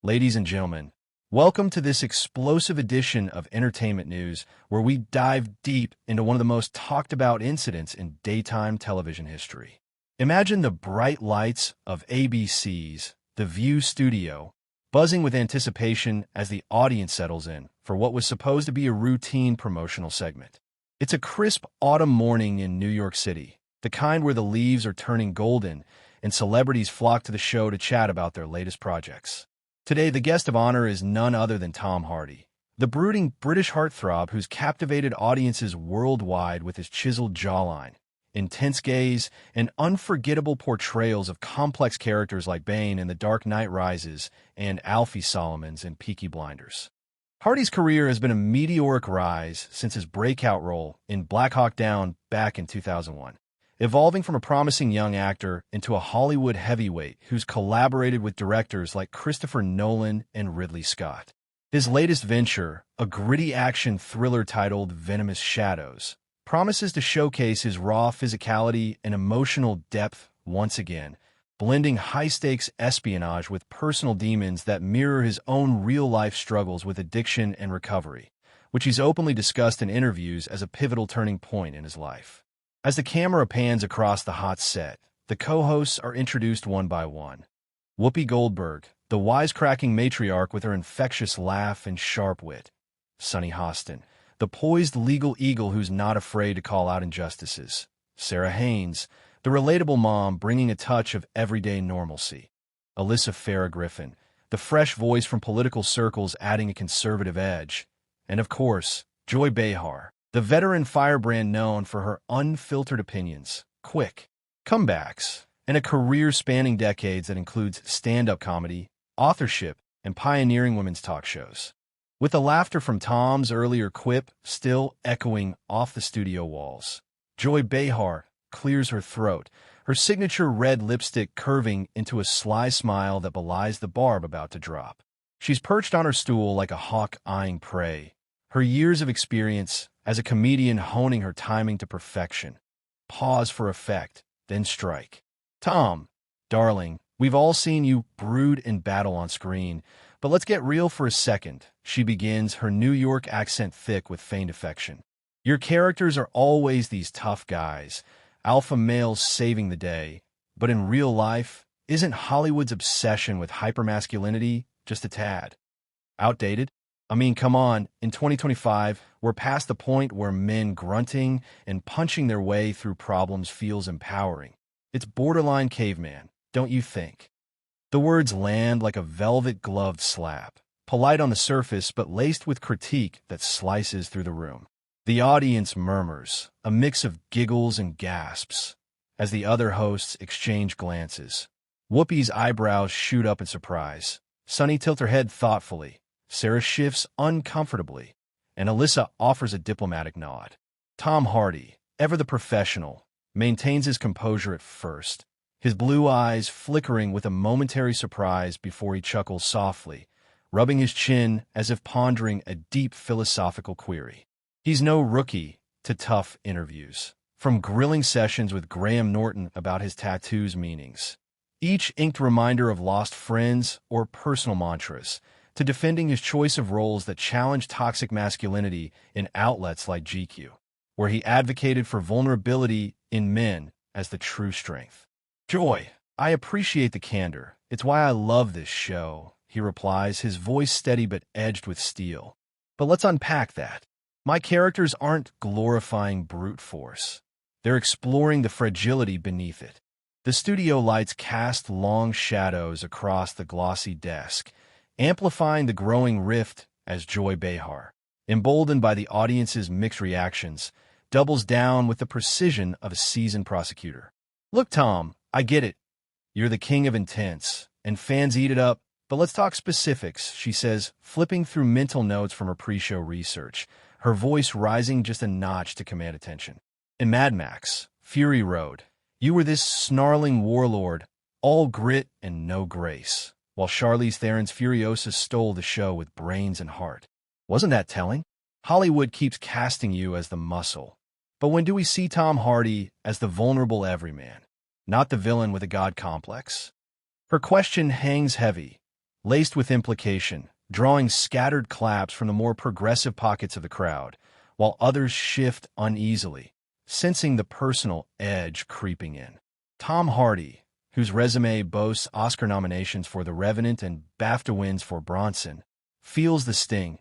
Ladies and gentlemen, welcome to this explosive edition of Entertainment News, where we dive deep into one of the most talked about incidents in daytime television history. Imagine the bright lights of ABC's The View studio, buzzing with anticipation as the audience settles in for what was supposed to be a routine promotional segment. It's a crisp autumn morning in New York City, the kind where the leaves are turning golden and celebrities flock to the show to chat about their latest projects. Today, the guest of honor is none other than Tom Hardy, the brooding British heartthrob who's captivated audiences worldwide with his chiseled jawline, intense gaze, and unforgettable portrayals of complex characters like Bane in The Dark Knight Rises and Alfie Solomons in Peaky Blinders. Hardy's career has been a meteoric rise since his breakout role in Black Hawk Down back in 2001. Evolving from a promising young actor into a Hollywood heavyweight who's collaborated with directors like Christopher Nolan and Ridley Scott. His latest venture, a gritty action thriller titled Venomous Shadows, promises to showcase his raw physicality and emotional depth once again, blending high-stakes espionage with personal demons that mirror his own real-life struggles with addiction and recovery, which he's openly discussed in interviews as a pivotal turning point in his life. As the camera pans across the hot set, the co-hosts are introduced one by one. Whoopi Goldberg, the wisecracking matriarch with her infectious laugh and sharp wit. Sunny Hostin, the poised legal eagle who's not afraid to call out injustices. Sarah Haynes, the relatable mom bringing a touch of everyday normalcy. Alyssa Farah Griffin, the fresh voice from political circles adding a conservative edge. And of course, Joy Behar, the veteran firebrand known for her unfiltered opinions, quick comebacks, and a career spanning decades that includes stand-up comedy, authorship, and pioneering women's talk shows. With the laughter from Tom's earlier quip still echoing off the studio walls, Joy Behar clears her throat, her signature red lipstick curving into a sly smile that belies the barb about to drop. She's perched on her stool like a hawk eyeing prey, her years of experience as a comedian honing her timing to perfection. Pause for effect, then strike. Tom, darling, we've all seen you brood and battle on screen, but let's get real for a second, she begins, her New York accent thick with feigned affection. Your characters are always these tough guys, alpha males saving the day, but in real life, isn't Hollywood's obsession with hypermasculinity just a tad outdated? I mean, come on, in 2025, we're past the point where men grunting and punching their way through problems feels empowering. It's borderline caveman, don't you think? The words land like a velvet-gloved slap, polite on the surface but laced with critique that slices through the room. The audience murmurs, a mix of giggles and gasps, as the other hosts exchange glances. Whoopi's eyebrows shoot up in surprise. Sunny tilts her head thoughtfully. Sarah shifts uncomfortably, and Alyssa offers a diplomatic nod. Tom Hardy, ever the professional, maintains his composure at first, his blue eyes flickering with a momentary surprise before he chuckles softly, rubbing his chin as if pondering a deep philosophical query. He's no rookie to tough interviews, from grilling sessions with Graham Norton about his tattoos' meanings, each inked reminder of lost friends or personal mantras, to defending his choice of roles that challenge toxic masculinity in outlets like GQ, where he advocated for vulnerability in men as the true strength. Joy, I appreciate the candor. It's why I love this show, he replies, his voice steady but edged with steel. But let's unpack that. My characters aren't glorifying brute force. They're exploring the fragility beneath it. The studio lights cast long shadows across the glossy desk, amplifying the growing rift as Joy Behar, emboldened by the audience's mixed reactions, doubles down with the precision of a seasoned prosecutor. Look, Tom, I get it. You're the king of intense, and fans eat it up, but let's talk specifics, she says, flipping through mental notes from her pre-show research, her voice rising just a notch to command attention. In Mad Max, Fury Road, you were this snarling warlord, all grit and no grace, while Charlize Theron's Furiosa stole the show with brains and heart. Wasn't that telling? Hollywood keeps casting you as the muscle. But when do we see Tom Hardy as the vulnerable everyman, not the villain with a god complex? Her question hangs heavy, laced with implication, drawing scattered claps from the more progressive pockets of the crowd, while others shift uneasily, sensing the personal edge creeping in. Tom Hardy, whose resume boasts Oscar nominations for The Revenant and BAFTA wins for Bronson, feels the sting,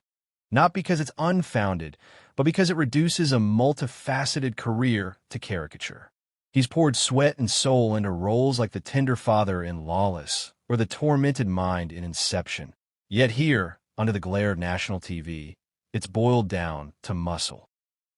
not because it's unfounded, but because it reduces a multifaceted career to caricature. He's poured sweat and soul into roles like the tender father in Lawless or the tormented mind in Inception. Yet here, under the glare of national TV, it's boiled down to muscle.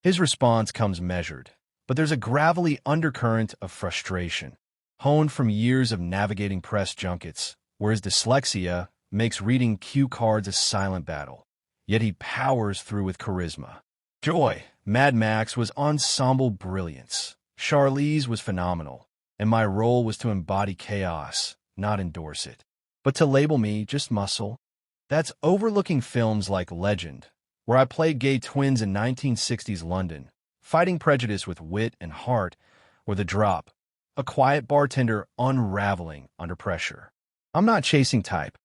His response comes measured, but there's a gravelly undercurrent of frustration, honed from years of navigating press junkets, where his dyslexia makes reading cue cards a silent battle. Yet he powers through with charisma. Joy, Mad Max was ensemble brilliance. Charlize was phenomenal, and my role was to embody chaos, not endorse it. But to label me just muscle, that's overlooking films like Legend, where I played gay twins in 1960s London, fighting prejudice with wit and heart, or The Drop, a quiet bartender unraveling under pressure. I'm not chasing type.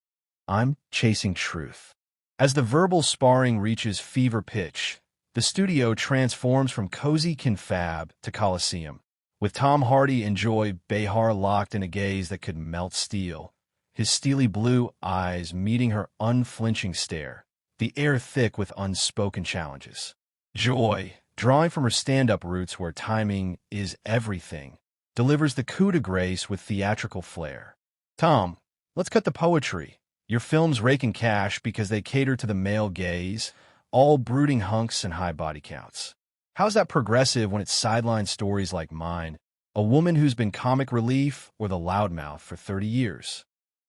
I'm chasing truth. As the verbal sparring reaches fever pitch, the studio transforms from cozy confab to Coliseum, with Tom Hardy and Joy Behar locked in a gaze that could melt steel, his steely blue eyes meeting her unflinching stare, the air thick with unspoken challenges. Joy, drawing from her stand-up roots where timing is everything, delivers the coup de grace with theatrical flair. Tom, let's cut the poetry. Your films rake in cash because they cater to the male gaze, all brooding hunks and high body counts. How's that progressive when it sidelines stories like mine, a woman who's been comic relief or the loudmouth for 30 years?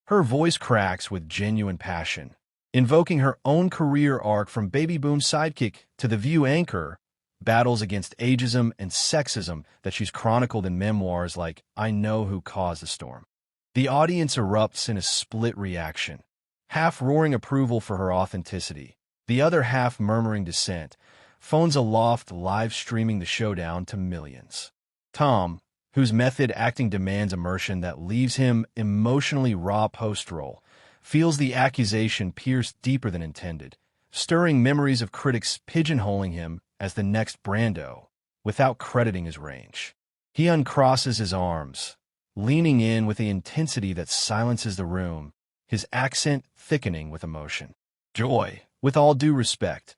Her voice cracks with genuine passion, invoking her own career arc from Baby Boom's sidekick to The View anchor, battles against ageism and sexism that she's chronicled in memoirs like I Know Who Caused the Storm. The audience erupts in a split reaction, half roaring approval for her authenticity, the other half murmuring dissent, phones aloft live streaming the showdown to millions. Tom, whose method acting demands immersion that leaves him emotionally raw post-roll, feels the accusation pierce deeper than intended, stirring memories of critics pigeonholing him as the next Brando, without crediting his range. He uncrosses his arms, leaning in with the intensity that silences the room, his accent thickening with emotion. Joy, with all due respect,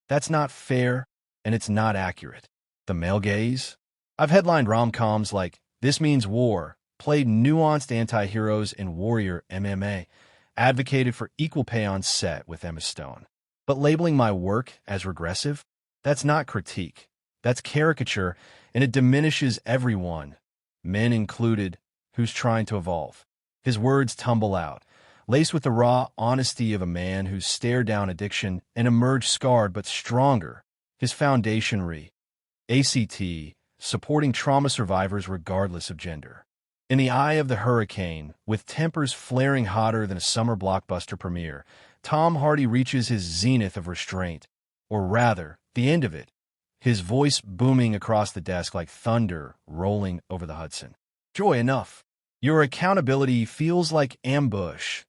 that's not fair, and it's not accurate. The male gaze? I've headlined rom-coms like This Means War, played nuanced anti-heroes in Warrior MMA, advocated for equal pay on set with Emma Stone. But labeling my work as regressive? That's not critique. That's caricature, and it diminishes everyone, men included, who's trying to evolve. His words tumble out, laced with the raw honesty of a man who's stared down addiction and emerged scarred but stronger. His foundation ACT, supporting trauma survivors regardless of gender. In the eye of the hurricane, with tempers flaring hotter than a summer blockbuster premiere, Tom Hardy reaches his zenith of restraint, or rather, the end of it, his voice booming across the desk like thunder rolling over the Hudson. Joy, enough. Your accountability feels like ambush.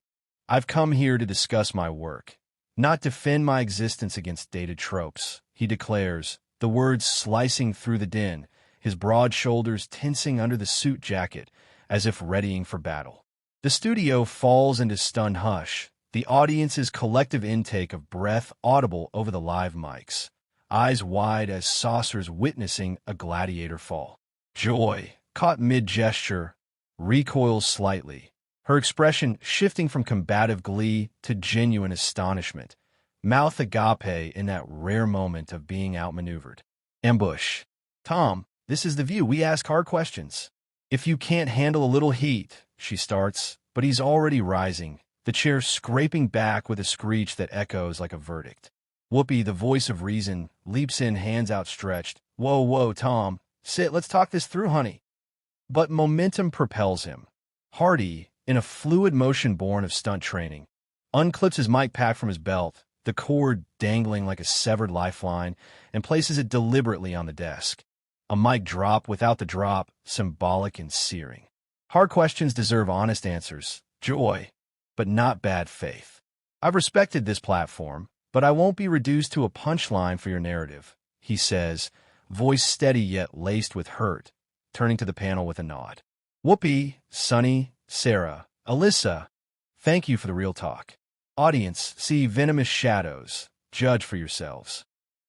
I've come here to discuss my work, not defend my existence against dated tropes, he declares, the words slicing through the din, his broad shoulders tensing under the suit jacket, as if readying for battle. The studio falls into stunned hush, the audience's collective intake of breath audible over the live mics, eyes wide as saucers witnessing a gladiator fall. Joy, caught mid-gesture, recoils slightly, her expression shifting from combative glee to genuine astonishment, mouth agape in that rare moment of being outmaneuvered. Ambush. Tom, this is The View. We ask hard questions. If you can't handle a little heat, she starts, but he's already rising, the chair scraping back with a screech that echoes like a verdict. Whoopi, the voice of reason, leaps in, hands outstretched. Whoa, Tom. Sit, let's talk this through, honey. But momentum propels him. Hardy, in a fluid motion born of stunt training, unclips his mic pack from his belt, the cord dangling like a severed lifeline, and places it deliberately on the desk. A mic drop without the drop, symbolic and searing. Hard questions deserve honest answers. Joy, but not bad faith. I've respected this platform, but I won't be reduced to a punchline for your narrative, he says, voice steady yet laced with hurt, turning to the panel with a nod. Whoopi, Sunny, Sarah, Alyssa, thank you for the real talk. Audience, see venomous shadows. Judge for yourselves.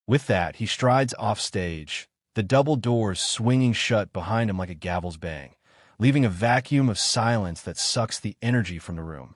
With that, he strides off stage, the double doors swinging shut behind him like a gavel's bang, leaving a vacuum of silence that sucks the energy from the room.